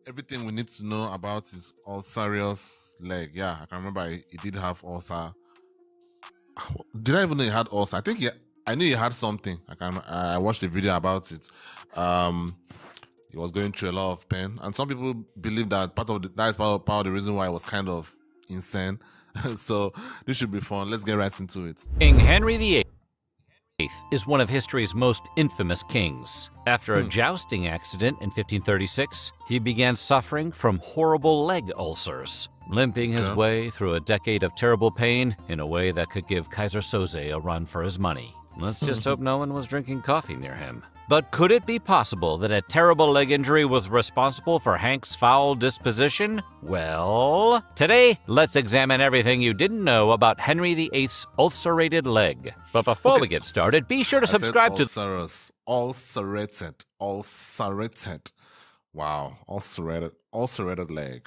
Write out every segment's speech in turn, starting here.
everything we need to know about his ulcerous leg. Yeah, I can remember he did have ulcer. Did I even know he had ulcer? I knew he had something. I watched a video about it. He was going through a lot of pain, and some people believe that that is part of the reason why he was kind of insane. So this should be fun. Let's get right into it. King Henry VIII is one of history's most infamous kings. After a jousting accident in 1536, he began suffering from horrible leg ulcers, limping his way through a decade of terrible pain in a way that could give Kaiser Soze a run for his money. Let's just hope no one was drinking coffee near him. But could it be possible that a terrible leg injury was responsible for Hank's foul disposition? Well, today, let's examine everything you didn't know about Henry VIII's ulcerated leg. But before we get started, be sure to subscribe to... Ulcerated. Wow, ulcerated leg.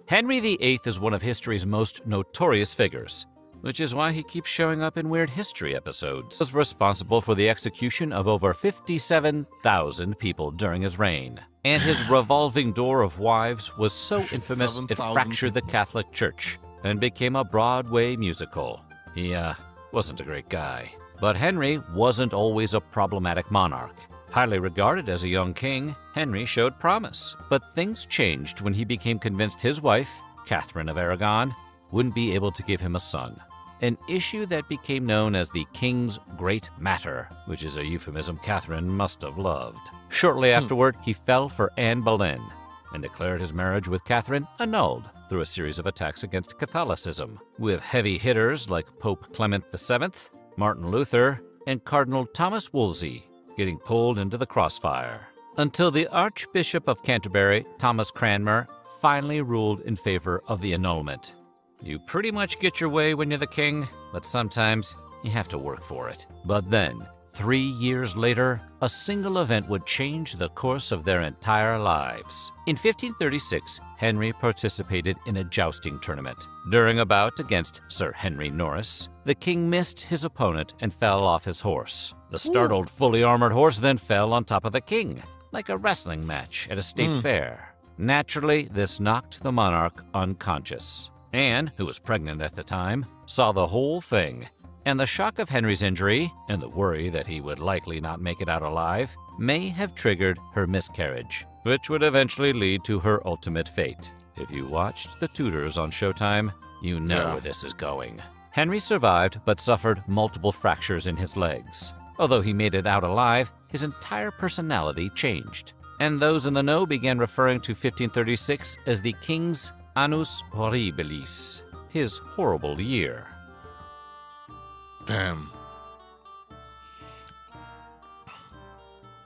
Henry VIII is one of history's most notorious figures, which is why he keeps showing up in Weird History episodes. He was responsible for the execution of over 57,000 people during his reign. And his revolving door of wives was so infamous it fractured the Catholic Church and became a Broadway musical. He wasn't a great guy. But Henry wasn't always a problematic monarch. Highly regarded as a young king, Henry showed promise. But things changed when he became convinced his wife, Catherine of Aragon, wouldn't be able to give him a son. An issue that became known as the King's Great Matter, which is a euphemism Catherine must have loved. Shortly afterward, he fell for Anne Boleyn and declared his marriage with Catherine annulled through a series of attacks against Catholicism, with heavy hitters like Pope Clement VII, Martin Luther, and Cardinal Thomas Wolsey getting pulled into the crossfire. Until the Archbishop of Canterbury, Thomas Cranmer, finally ruled in favor of the annulment. You pretty much get your way when you're the king, but sometimes you have to work for it. But then, 3 years later, a single event would change the course of their entire lives. In 1536, Henry participated in a jousting tournament. During a bout against Sir Henry Norris, the king missed his opponent and fell off his horse. The startled, fully armored horse then fell on top of the king, like a wrestling match at a state fair. Naturally, this knocked the monarch unconscious. Anne, who was pregnant at the time, saw the whole thing, and the shock of Henry's injury, and the worry that he would likely not make it out alive, may have triggered her miscarriage, which would eventually lead to her ultimate fate. If you watched The Tudors on Showtime, you know where this is going. Henry survived, but suffered multiple fractures in his legs. Although he made it out alive, his entire personality changed, and those in the know began referring to 1536 as the King's Annus Horribilis, his horrible year. Damn.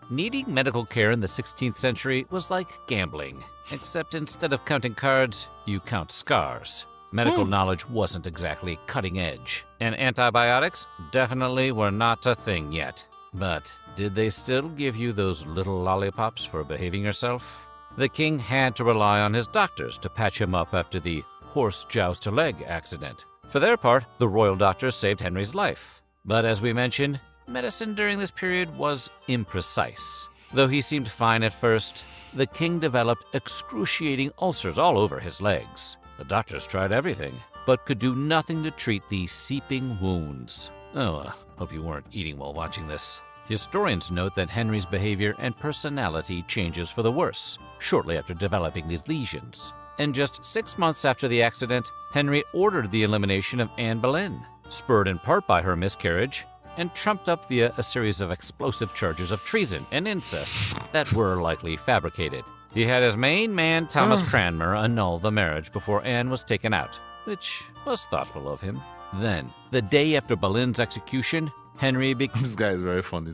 Needing medical care in the 16th century was like gambling, except instead of counting cards, you count scars. Medical knowledge wasn't exactly cutting edge, and antibiotics definitely were not a thing yet. But did they still give you those little lollipops for behaving yourself? The king had to rely on his doctors to patch him up after the horse joust leg accident. For their part, the royal doctors saved Henry's life. But as we mentioned, medicine during this period was imprecise. Though he seemed fine at first, the king developed excruciating ulcers all over his legs. The doctors tried everything, but could do nothing to treat the seeping wounds. Hope you weren't eating while watching this. Historians note that Henry's behavior and personality changes for the worse shortly after developing these lesions. And just 6 months after the accident, Henry ordered the elimination of Anne Boleyn, spurred in part by her miscarriage, and trumped up via a series of explosive charges of treason and incest that were likely fabricated. He had his main man, Thomas Cranmer, annul the marriage before Anne was taken out, which was thoughtful of him. Then, the day after Boleyn's execution, Henry became... This guy is very funny,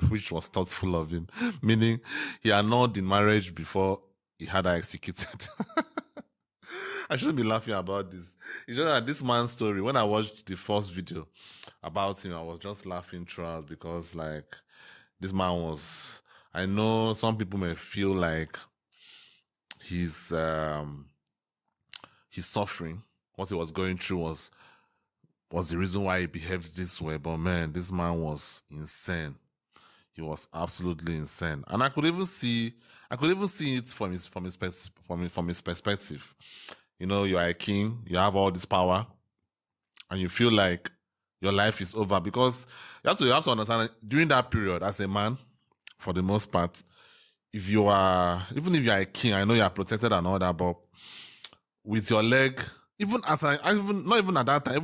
which was thoughtful of him, meaning he annulled the marriage before he had her executed. I shouldn't be laughing about this. It's just that this man's story, when I watched the first video about him, I was just laughing throughout because, like, this man was... I know some people may feel like he's suffering. What he was going through was the reason why he behaved this way. But man, this man was insane. he was absolutely insane. And I could even see it from his perspective. You know, you are a king, you have all this power, and you feel like your life is over, because you have to understand that during that period, as a man, for the most part, even if you are a king, I know you are protected and all that, but with your leg, not even at that time,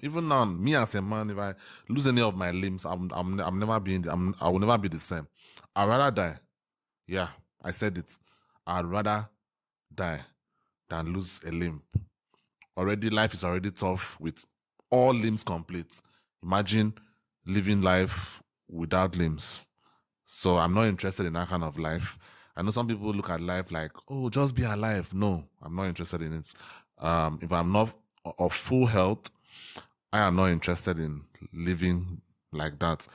even now, me as a man, if I lose any of my limbs, I will never be the same. I'd rather die. Yeah, I said it. I'd rather die than lose a limb. Already, life is already tough with all limbs complete. Imagine living life without limbs. So I'm not interested in that kind of life. I know some people look at life like, oh, just be alive. No, I'm not interested in it. If I'm not of full health, I am not interested in living like that.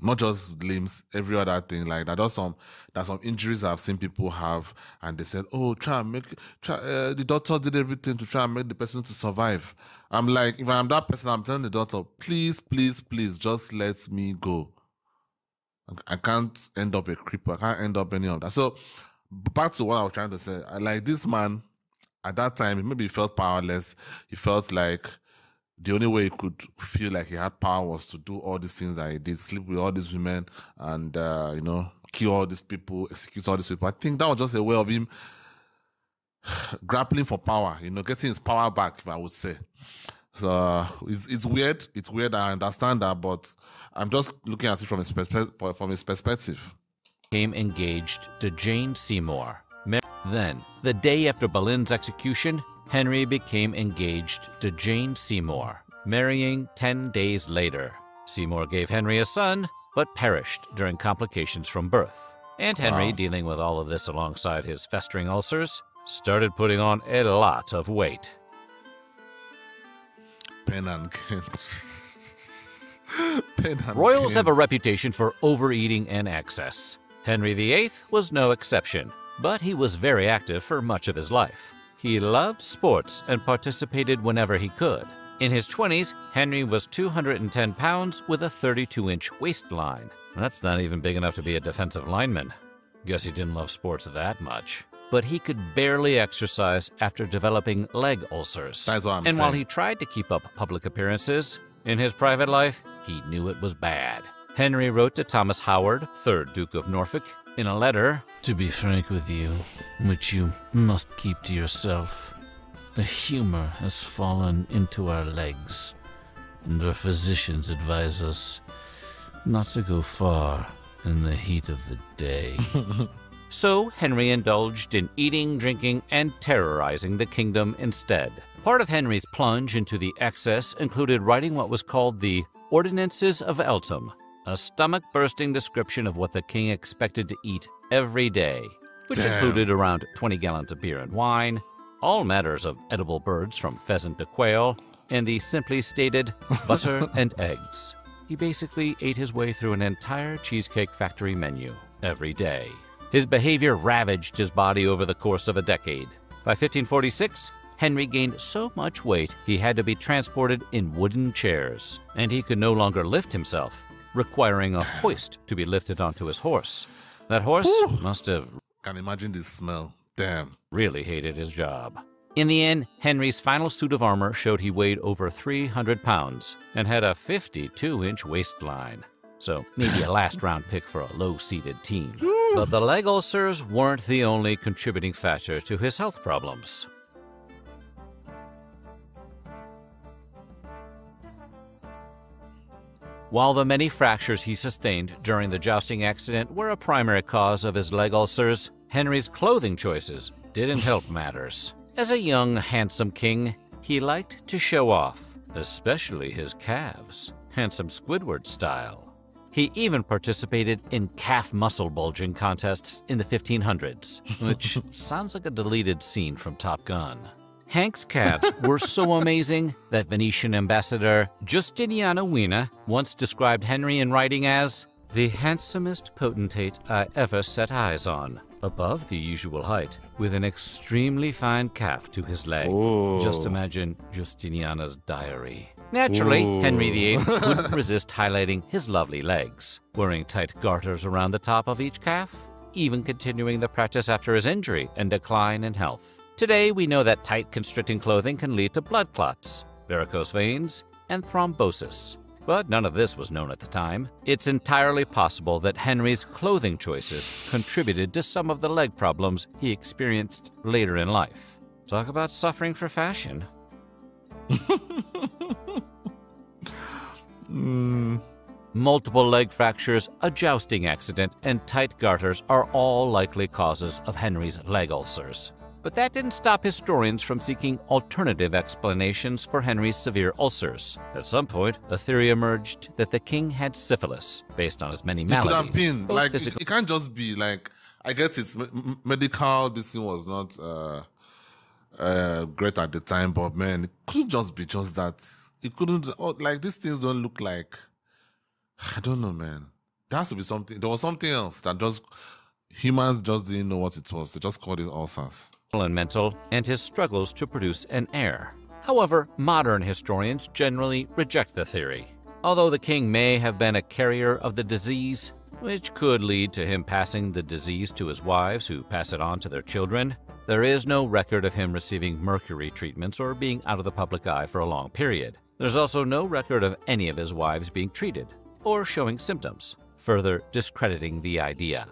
Not just limbs, every other thing like that. There's some injuries I've seen people have, and they said, oh, the doctor did everything to try and make the person to survive. I'm like, if I'm that person, I'm telling the doctor, please, please, please, just let me go. I can't end up a cripple. I can't end up any of that. So back to what I was trying to say, like this man, at that time, maybe he felt powerless. He felt like the only way he could feel like he had power was to do all these things that he did, sleep with all these women and, kill all these people, execute all these people. I think that was just a way of him grappling for power, getting his power back, if I would say. So it's weird. It's weird. I understand that, but I'm just looking at it from his perspective. Became engaged to Jane Seymour. Then, the day after Boleyn's execution, Henry became engaged to Jane Seymour, marrying 10 days later. Seymour gave Henry a son, but perished during complications from birth. And Henry, dealing with all of this alongside his festering ulcers, started putting on a lot of weight. Pen and Royals have a reputation for overeating and excess. Henry VIII was no exception, but he was very active for much of his life. He loved sports and participated whenever he could. In his 20s, Henry was 210 pounds with a 32-inch waistline. That's not even big enough to be a defensive lineman. Guess he didn't love sports that much. But he could barely exercise after developing leg ulcers. That's what I'm saying. And while he tried to keep up public appearances, in his private life, he knew it was bad. Henry wrote to Thomas Howard, 3rd Duke of Norfolk, in a letter, "To be frank with you, which you must keep to yourself, a humor has fallen into our legs, and our physicians advise us not to go far in the heat of the day." So Henry indulged in eating, drinking, and terrorizing the kingdom instead. Part of Henry's plunge into the excess included writing what was called the Ordinances of Eltham, a stomach-bursting description of what the king expected to eat every day, which included around 20 gallons of beer and wine, all matters of edible birds from pheasant to quail, and the simply stated butter and eggs. He basically ate his way through an entire Cheesecake Factory menu every day. His behavior ravaged his body over the course of a decade. By 1546, Henry gained so much weight he had to be transported in wooden chairs, and he could no longer lift himself, requiring a hoist to be lifted onto his horse. That horse must have... Can imagine the smell. Damn. Really hated his job. In the end, Henry's final suit of armor showed he weighed over 300 pounds and had a 52-inch waistline. So maybe a last-round pick for a low-seeded team. But the leg ulcers weren't the only contributing factor to his health problems. While the many fractures he sustained during the jousting accident were a primary cause of his leg ulcers, Henry's clothing choices didn't help matters. As a young, handsome king, he liked to show off, especially his calves, handsome Squidward style. He even participated in calf muscle bulging contests in the 1500s, which sounds like a deleted scene from Top Gun. Hank's calves were so amazing that Venetian ambassador Giustiniano Wiener once described Henry in writing as the handsomest potentate I ever set eyes on, above the usual height, with an extremely fine calf to his leg. Oh. Just imagine Giustiniano's diary. Naturally, Ooh. Henry VIII couldn't resist highlighting his lovely legs, wearing tight garters around the top of each calf, even continuing the practice after his injury and decline in health. Today, we know that tight, constricting clothing can lead to blood clots, varicose veins, and thrombosis. But none of this was known at the time. It's entirely possible that Henry's clothing choices contributed to some of the leg problems he experienced later in life. Talk about suffering for fashion. Multiple leg fractures, a jousting accident, and tight garters are all likely causes of Henry's leg ulcers. But that didn't stop historians from seeking alternative explanations for Henry's severe ulcers. At some point, a theory emerged that the king had syphilis, based on his many maladies. It could have been. Like, it can't just be like, I guess it's medical, this thing was not great at the time, but man, it couldn't just be just that. It couldn't, like, these things don't look like, I don't know, man. There has to be something, there was something else that just, humans just didn't know what it was. They just called it ulcers. And mental, and his struggles to produce an heir. However, modern historians generally reject the theory. Although the king may have been a carrier of the disease, which could lead to him passing the disease to his wives who pass it on to their children, there is no record of him receiving mercury treatments or being out of the public eye for a long period. There's also no record of any of his wives being treated or showing symptoms, further discrediting the idea.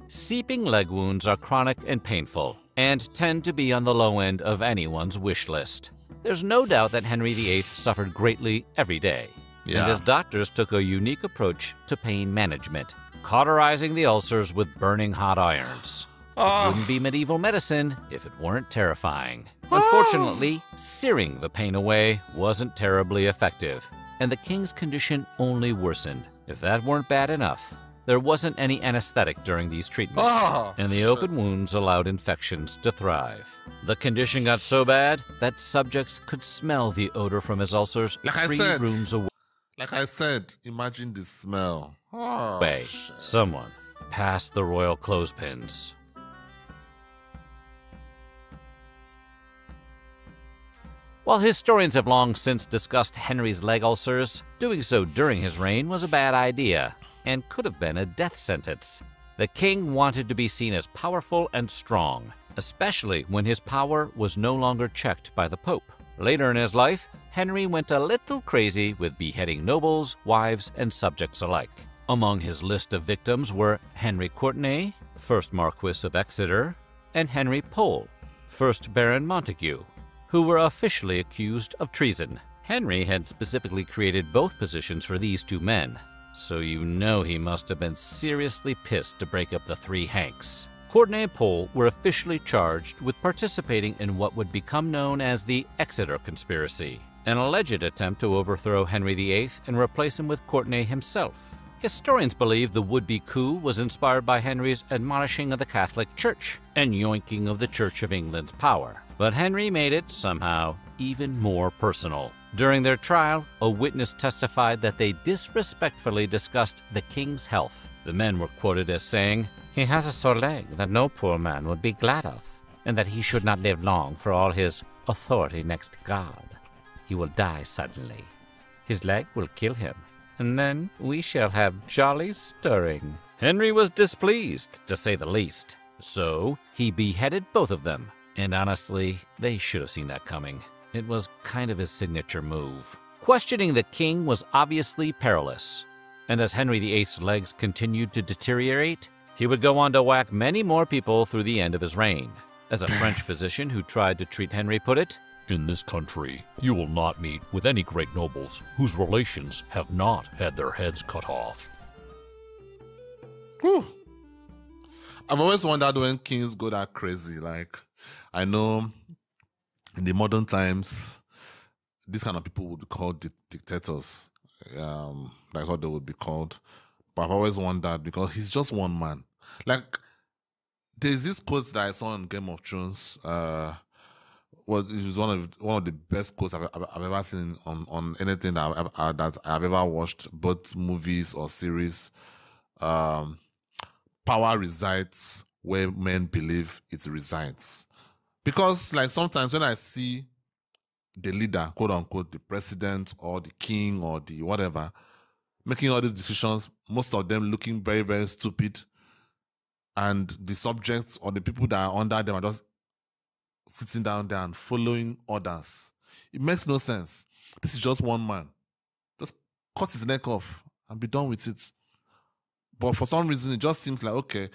Seeping leg wounds are chronic and painful, and tend to be on the low end of anyone's wish list. There's no doubt that Henry VIII suffered greatly every day, and his doctors took a unique approach to pain management, cauterizing the ulcers with burning hot irons. It wouldn't be medieval medicine if it weren't terrifying. Unfortunately, searing the pain away wasn't terribly effective, and the king's condition only worsened. If that weren't bad enough, there wasn't any anesthetic during these treatments, and the open wounds allowed infections to thrive. The condition got so bad that subjects could smell the odor from his ulcers rooms away. Like I said, imagine the smell. Someone passed the royal clothespins. While historians have long since discussed Henry's leg ulcers, doing so during his reign was a bad idea and could have been a death sentence. The king wanted to be seen as powerful and strong, especially when his power was no longer checked by the Pope. Later in his life, Henry went a little crazy with beheading nobles, wives, and subjects alike. Among his list of victims were Henry Courtenay, 1st Marquis of Exeter, and Henry Pole, 1st Baron Montague, who were officially accused of treason. Henry had specifically created both positions for these two men, so you know he must have been seriously pissed to break up the three Hanks. Courtenay and Pole were officially charged with participating in what would become known as the Exeter Conspiracy, an alleged attempt to overthrow Henry VIII and replace him with Courtenay himself. Historians believe the would-be coup was inspired by Henry's admonishing of the Catholic Church and yoinking of the Church of England's power. But Henry made it, somehow, even more personal. During their trial, a witness testified that they disrespectfully discussed the king's health. The men were quoted as saying, "He has a sore leg that no poor man would be glad of, and that he should not live long for all his authority next God. He will die suddenly. His leg will kill him, and then we shall have jolly stirring." Henry was displeased, to say the least, so he beheaded both of them. And honestly, they should have seen that coming. It was kind of his signature move. Questioning the king was obviously perilous, and as Henry VIII's legs continued to deteriorate, he would go on to whack many more people through the end of his reign. As a French physician who tried to treat Henry put it, "In this country, you will not meet with any great nobles whose relations have not had their heads cut off." Whew. I've always wondered when kings go that crazy. Like, I know in the modern times, these kind of people would be called dictators. That's what they would be called. But I've always wondered because he's just one man. Like, there's this quote that I saw on Game of Thrones. It was one of the best quotes I've ever seen on anything that I've ever watched, both movies or series. Power resides where men believe it resides. Because like sometimes when I see the leader, quote unquote, the president or the king or the whatever, making all these decisions, most of them looking very, very stupid, and the subjects or the people that are under them are just sitting down there and following orders. It makes no sense. This is just one man. Just cut his neck off and be done with it. But for some reason, it just seems like, okay,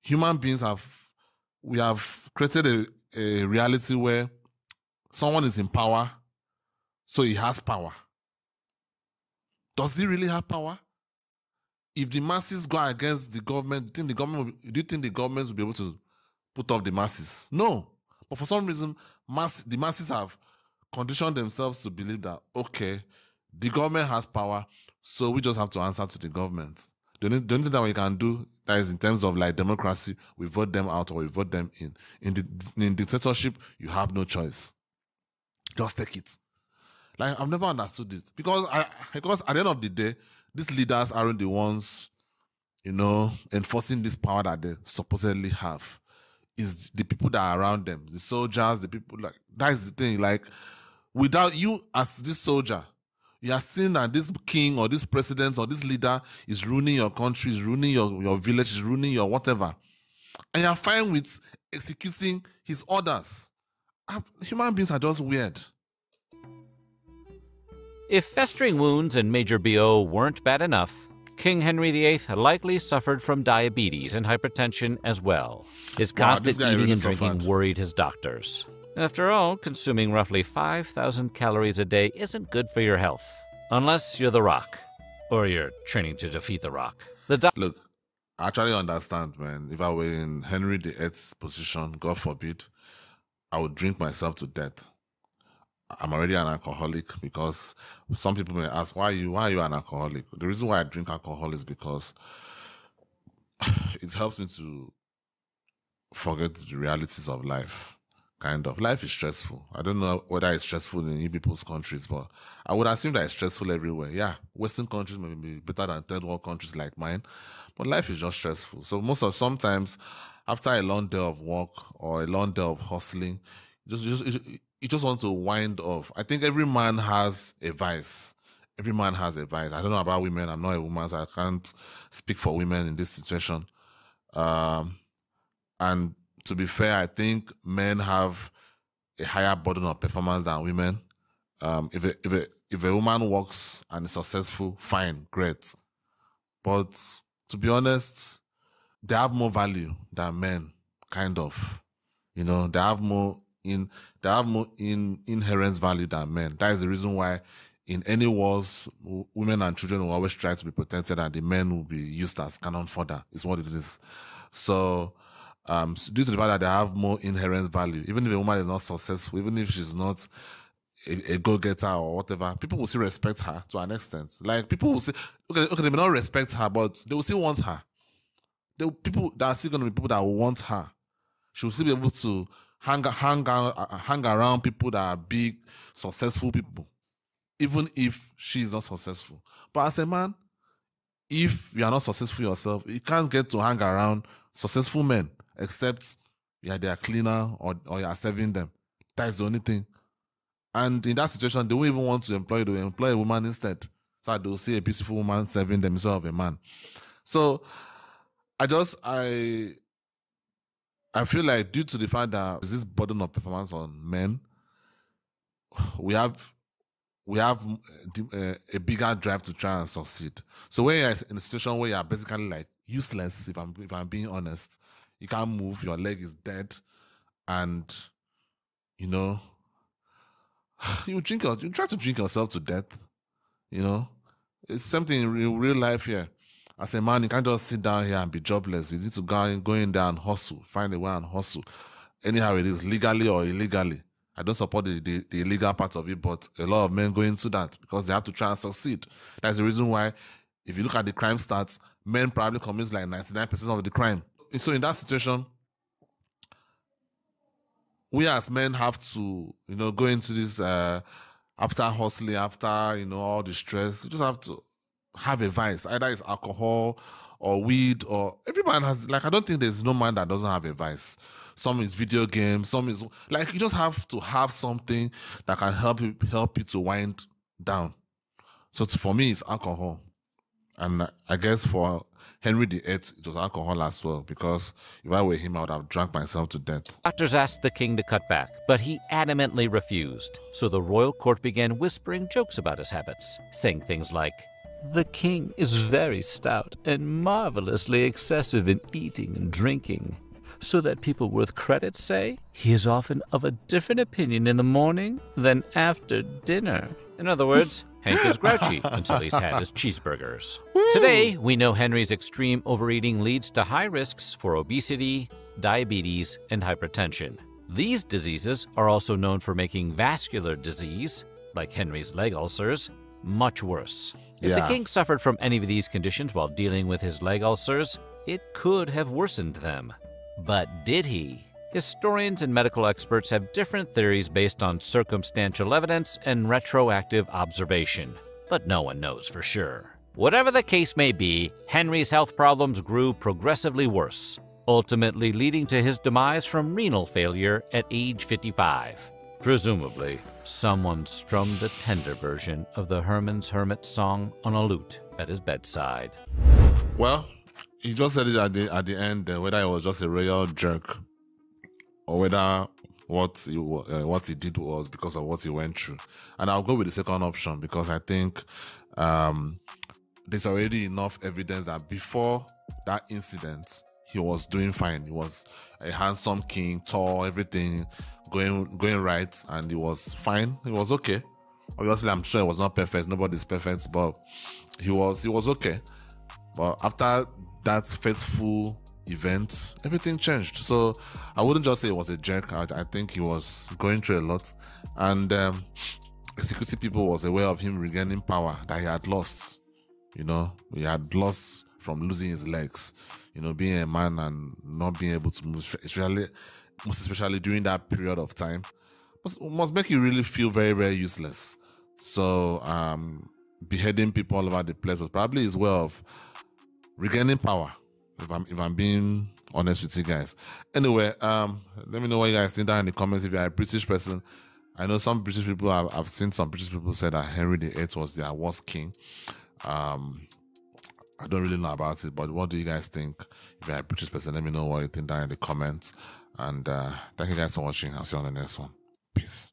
human beings we have created a reality where someone is in power, so he has power. Does he really have power? If the masses go against the government, do you think the government will be able to put off the masses? No. But for some reason, the masses have conditioned themselves to believe that, okay, the government has power, so we just have to answer to the government. The only thing that we can do, that is in terms of like democracy, we vote them out or we vote them in. In dictatorship, you have no choice. Just take it. Like, I've never understood it. Because at the end of the day, these leaders aren't the ones, enforcing this power that they supposedly have. It's the people that are around them, the soldiers, the people, like, that is the thing. Like, without you as this soldier, you are seeing that this king or this president or this leader is ruining your country, is ruining your village, is ruining your whatever. And you're fine with executing his orders. Human beings are just weird. If festering wounds and major BO weren't bad enough, King Henry VIII likely suffered from diabetes and hypertension as well. His constant eating really and drinking suffered. worried his doctors. After all, consuming roughly 5,000 calories a day isn't good for your health. Unless you're The Rock, or you're training to defeat The Rock. Look, I actually understand, man. If I were in Henry VIII's position, God forbid, I would drink myself to death. I'm already an alcoholic, because some people may ask, why are you an alcoholic? The reason why I drink alcohol is because it helps me to forget the realities of life. Kind of. Life is stressful. I don't know whether it's stressful in you people's countries, but I would assume that it's stressful everywhere. Yeah, Western countries may be better than third world countries like mine, but life is just stressful. So sometimes after a long day of work or a long day of hustling, you just want to wind off. I think every man has a vice. Every man has a vice. I don't know about women. I'm not a woman, so I can't speak for women in this situation. And to be fair, I think men have a higher burden of performance than women. If a woman works and is successful, fine, great. But to be honest, they have more value than men, kind of. They have more inherent value than men. That is the reason why in any wars, women and children will always try to be protected, and the men will be used as cannon fodder, is what it is. So due to the fact that they have more inherent value, even if a woman is not successful, even if she's not a go-getter or whatever, people will still respect her to an extent. Like, people will say, okay, they may not respect her, but they will still want her. People that are still going to be people that will want her. She will still be able to hang around people that are big, successful people, even if she is not successful. But as a man, if you are not successful yourself, you can't get to hang around successful men, except you are their cleaner or you are serving them. That is the only thing. And in that situation, they won't even want to employ you. They will employ a woman instead. So they will see a beautiful woman serving them instead of a man. So I feel like, due to the fact that there's this burden of performance on men, we have a bigger drive to try and succeed. So when you're in a situation where you're basically like useless, if I'm being honest, you can't move, your leg is dead, and you try to drink yourself to death. It's something in real life here. As a man, you can't just sit down here and be jobless. You need to go in there and hustle, find a way and hustle. Anyhow it is, legally or illegally. I don't support the illegal part of it, but a lot of men go into that because they have to try and succeed. That's the reason why, if you look at the crime stats, men probably commit like 99% of the crime. So in that situation, we as men have to, go into this after hustling, after all the stress. You just have to have a vice. Either it's alcohol or weed, or every man has, like, I don't think there's no man that doesn't have a vice. Some is video games, some is, like, you just have to have something that can help you to wind down. So for me, it's alcohol. And I guess for Henry VIII, it was alcohol as well, because if I were him, I would have drunk myself to death. Doctors asked the king to cut back, but he adamantly refused. So the royal court began whispering jokes about his habits, saying things like, "The king is very stout and marvelously excessive in eating and drinking, so that people with credit say he is often of a different opinion in the morning than after dinner." In other words, Hank is grouchy until he's had his cheeseburgers. Today, we know Henry's extreme overeating leads to high risks for obesity, diabetes, and hypertension. These diseases are also known for making vascular disease, like Henry's leg ulcers, much worse. If the king suffered from any of these conditions while dealing with his leg ulcers, it could have worsened them. But did he? Historians and medical experts have different theories based on circumstantial evidence and retroactive observation, but no one knows for sure. Whatever the case may be, Henry's health problems grew progressively worse, ultimately leading to his demise from renal failure at age 55. Presumably, someone strummed a tender version of the Herman's Hermit song on a lute at his bedside. Well, he just said it at the end, whether it was just a royal jerk or whether what he did was because of what he went through. And I'll go with the second option, because I think there's already enough evidence that before that incident, he was doing fine. He was a handsome king, tall, everything going right, and he was fine. He was okay. Obviously, I'm sure it was not perfect. Nobody's perfect, but he was okay. But after that fateful event, everything changed. So I wouldn't just say it was a jerk. I think he was going through a lot, and security people was aware of him regaining power that he had lost. You know, he had lost from losing his legs. You know, being a man and not being able to move, most especially during that period of time, must make you really feel very, very useless. So beheading people all over the place was probably his way of regaining power. If I'm being honest with you guys. Anyway, let me know what you guys think down in the comments. If you're a British person, I know some British people, I've seen some British people say that Henry VIII was their worst king. I don't really know about it, but what do you guys think? If you're a British person, let me know what you think down in the comments. And thank you guys for watching. I'll see you on the next one. Peace.